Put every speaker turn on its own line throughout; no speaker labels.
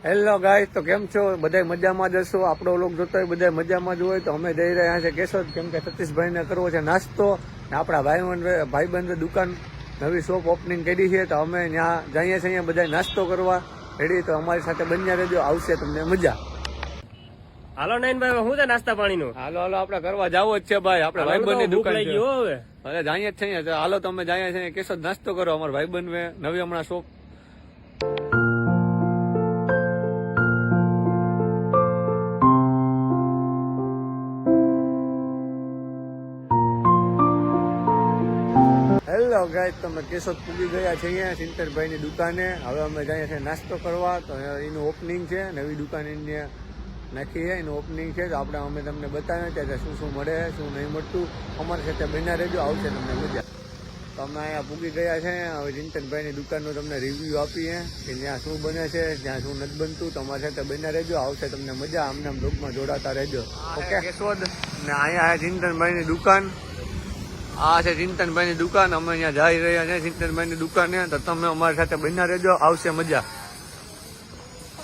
Hello guys, તો કેમ છો? બધા મજામાં જ હશો. આપણો લોક જોતો હોય બધા મજામાં જ હોય. તો અમે જઈ રહ્યા છે કેશોદ, કેમ કે સતીશભાઈને કરવો છે નાસ્તો. આપણા ભાઈબંધ દુકાન નવી શોપ ઓપનિંગ કરી છે, તો અમે ત્યાં જઈએ છીએ બધા નાસ્તો કરવા રેડી. તો અમારી સાથે બન્યા રહેજો, આવશે તમને મજા.
હાલો નયનભાઈ, શું છે નાસ્તા પાણી નું?
હાલો આપણે કરવા જાવો જ છે ભાઈ. આપણે ભાઈબંધની દુકાન છે. હવે જઈએ જ છીએ. હાલો તમે જઈએ છીએ કેશોદ નાસ્તો કરો. અમારા ભાઈબંધ નવી હમણાં શોપ. હેલો ગાઈસ, તમે કેશોદ પૂગી ગયા છે અહીંયા સિંતરભાઈની દુકાને. હવે અમે જઈએ છીએ નાસ્તો કરવા. તો એનું ઓપનિંગ છે, નવી દુકાન એને નાખી છે, એનું ઓપનિંગ છે. તો આપણે અમે તમને બતાવીએ ત્યાં શું શું મળે, શું નહીં મળતું. અમારી સાથે બન્યા રહેજો, આવશે તમને મજા. તો અમે અહીંયા પૂગી ગયા છે. હવે ચિંતનભાઈની દુકાનનું તમને રિવ્યૂ આપીએ કે ત્યાં શું બને છે, ત્યાં શું નથી બનતું. તો અમારી સાથે બન્યા રહેજો, આવશે તમને મજા. આમને આમ બ્લોગમાં જોડાતા રહેજો. ઓકે, કેશોદ ને અહીંયા ચિંતનભાઈની દુકાન. આ છે ચિંતનભાઈની દુકાન. અમે અહીંયા જઈ રહ્યા છીએ ચિંતનભાઈની દુકાને. તો તમે અમારી સાથે બન્યા રહેજો, આવશે મજા.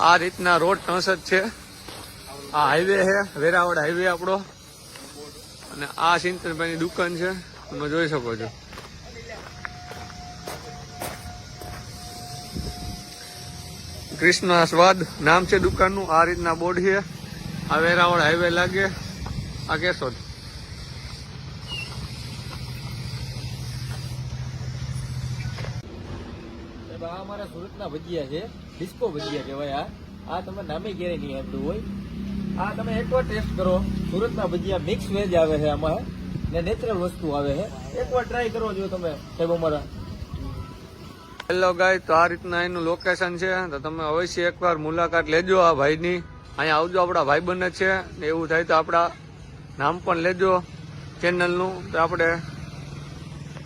આ રીતના રોડ 63 છે. આ હાઈવે છે, વેરાવળ હાઈવે આપણો. અને આ ચિંતનભાઈની દુકાન છે, તમે જોઈ શકો છો. કૃષ્ણ સ્વાદ નામ છે દુકાનનું. આ રીતના બોર્ડ છે. આ વેરાવળ હાઈવે લાગે. આ કેશોદ.
અમારા સુરતના ભજીયા છે, ડિસ્કો ભજીયા કહેવાય. આ તમે નામે ક્યારેય નહીં આવતું હોય. આ તમે એકવાર ટેસ્ટ કરો. સુરતના ભજીયા મિક્સ વેજ આવે છે આમાં, ને નેચરલ વસ્તુ આવે છે. એકવાર ટ્રાય કરો જો તમે સાહેબ અમારા.
હેલો ગાય, તો આ રીતના એનું લોકેશન છે. તો તમે અવશ્ય એકવાર મુલાકાત લેજો આ ભાઈની. અહીંયા આવજો, આપણા ભાઈબંધ છે. એવું થાય તો આપણા નામ પણ લેજો ચેનલનું. તો આપણે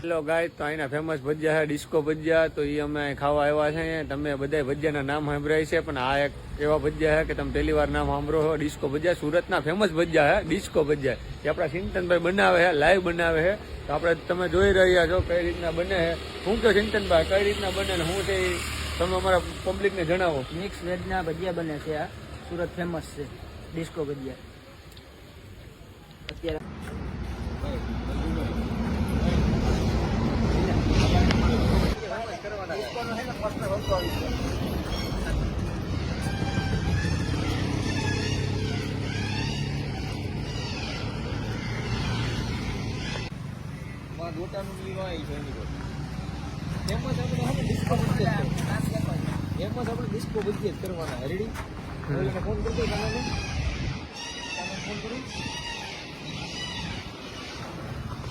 હેલો ગાય, તો અહીંના ફેમસ ભજીયા છે ડિસ્કો ભજીયા. તો એ અમે ખાવા આવ્યા છે. તમે બધા ભજીયાના નામ સાંભળાય છે, પણ આ એક એવા ભજીયા છે કે તમે પહેલી વાર નામ સાંભળો છો. ડિસ્કો ભજીયા સુરતના ફેમસ ભજીયા છે, ડિસ્કો ભજીયા. જે આપણા ચિંતનભાઈ બનાવે છે, લાઈવ બનાવે છે. તો આપણે તમે જોઈ રહ્યા છો કઈ રીતના બને છે. શું કહો ચિંતનભાઈ, કઈ રીતના બને ને શું છે એ તમે અમારા પબ્લિકને જણાવો.
મિક્સ વેજના ભજીયા બને છે. આ સુરત ફેમસ છે ડિસ્કો ભજીયા. અત્યારે
ગોટાનું લીવાય છે એની પર. એમાં જ આપણે ડિસ્કો ભજીયા જ કરવાના. રેડી? ફોન કરજો તમે ફોન કરો.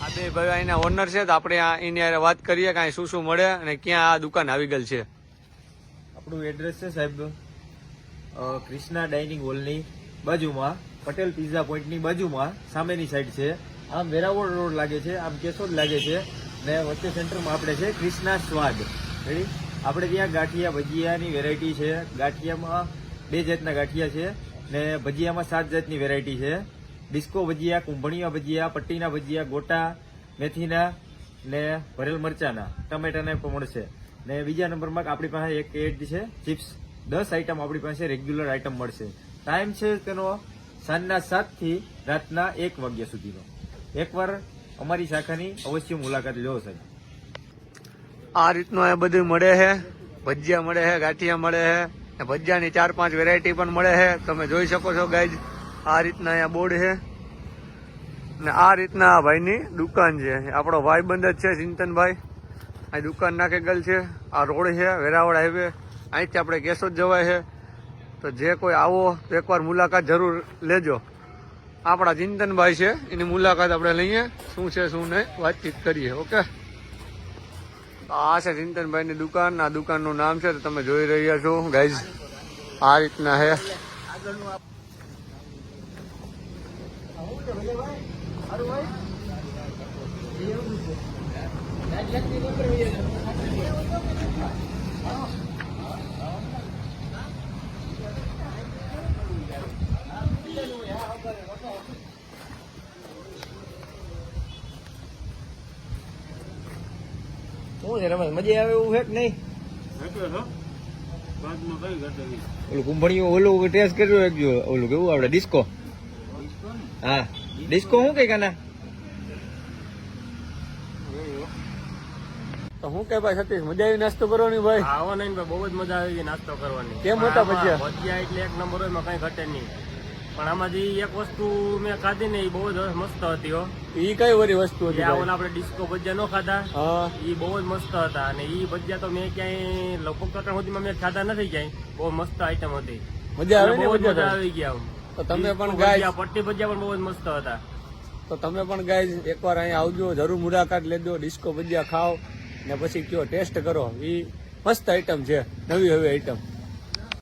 આ બે ભાઈ અહીંના ઓનર છે. તો આપણે એની વાત કરીએ કે શું શું મળે અને ક્યાં આ દુકાન આવી ગયેલ છે.
આપણું એડ્રેસ છે સાહેબ ક્રિષ્ના ડાઇનિંગ હોલની બાજુમાં, પટેલ પિઝા પોઈન્ટની બાજુમાં સામેની સાઈડ છે. આમ વેરાવળ રોડ લાગે છે, આમ કેશોદ લાગે છે, ને વચ્ચે સેન્ટરમાં આપણે છે ક્રિષ્ના સ્વાદ. રેડી? આપણે ત્યાં ગાંઠિયા ભજીયાની વેરાયટી છે. ગાંઠિયામાં 2 જાતના ગાંઠિયા છે, ને ભજીયામાં 7 જાતની વેરાયટી છે. ડિસ્કો ભજીયા, કુંભણિયા ભજીયા, પટ્ટીના ભજીયા, ગોટા મેથીના ને ભરેલ મરચાના, ટમેટાના પણ મળશે. ને બીજા નંબરમાં આપણી પાસે એક એડ છે ચિપ્સ. 10 આઈટમ આપણી પાસે રેગ્યુલર આઈટમ મળશે. ટાઈમ છે તેનો સાંજના 7 થી રાતના 1 વાગ્યા સુધીનો. એકવાર અમારી શાખાની અવશ્ય મુલાકાત લો સાહેબ.
આ રીતનું આ બધું મળે છે. ભજીયા મળે છે, ગાંઠિયા મળે છે, ભજીયાની 4-5 વેરાયટી પણ મળે છે. તમે જોઈ શકો છો ગાઈઝ. આ રીતના અહીંયા બોર્ડ છે ને આ રીતના આ ભાઈની દુકાન છે. આપણો ભાઈબંધ જ છે ચિંતનભાઈ. આ દુકાન નાખે ગયેલ છે. આ રોડ છે વેરાવળ હાઈવે. અહીંથી આપણે કેશોદ જવાય છે. તો જે કોઈ આવો તો એકવાર મુલાકાત જરૂર લેજો. આપણા ચિંતનભાઈ છે, એની મુલાકાત આપણે લઈએ. શું છે શું નહીં વાતચીત કરીએ. ઓકે, આ છે ચિંતનભાઈની દુકાન. આ દુકાનનું નામ છે, તો તમે જોઈ રહ્યા છો ગાઈઝ. આ રીતના છે.
શું છે રમેશ, મજા આવે એવું છે કે નહીં? ઓલું કુંભણિયું ઓલું ટેસ્ટ કર્યો એકજો ઓલું કેવું આપણે ડિસ્કો હા ડિસ્કો શું કઈ કાના
તો હું કે ભાઈ સતીશ મજા આવી નાસ્તો કરવાની ભાઈ?
આવો નહીં ભાઈ, બહુ જ મજા આવી ગઈ નાસ્તો કરવાની.
કેમ હતા ભજીયા?
ભજીયા એટલે એક નંબર હોય, એમાં કઈ ઘટે નહીં. પણ આમાં જે એક વસ્તુ મેં ખાધી ને એ બહુ જ મસ્ત હતી હો.
ઈ કઈ વરી વસ્તુ હતી
જે આ
ભાઈ?
ઓલા આપણે ડિસ્કો ભજીયા નો ખાધા,
હા
એ બહુ જ મસ્ત હતા. અને એ ભજીયા તો મેં ક્યાંય લગભગ તો અત્યાર સુધીમાં મેં ખાધા નથી ક્યાંય. બહુ મસ્ત આઈટમ હતી.
મજા આવે ને
બહુ જ મજા
ભજીયા?
આવી ગયા.
તો તમે પણ
ડિસ્કો
ગાય
ભજીયા, પટ્ટી ભજીયા પણ બહુ જ મસ્ત હતા.
તો તમે પણ ગાય એકવાર અહીંયા આવજો, જરૂર મુલાકાત લેજો, ડિસ્કો ભજીયા ખાઓ ને પછી કયો ટેસ્ટ કરો. ઈ મસ્ત આઈટમ છે, નવી હવે આઈટમ.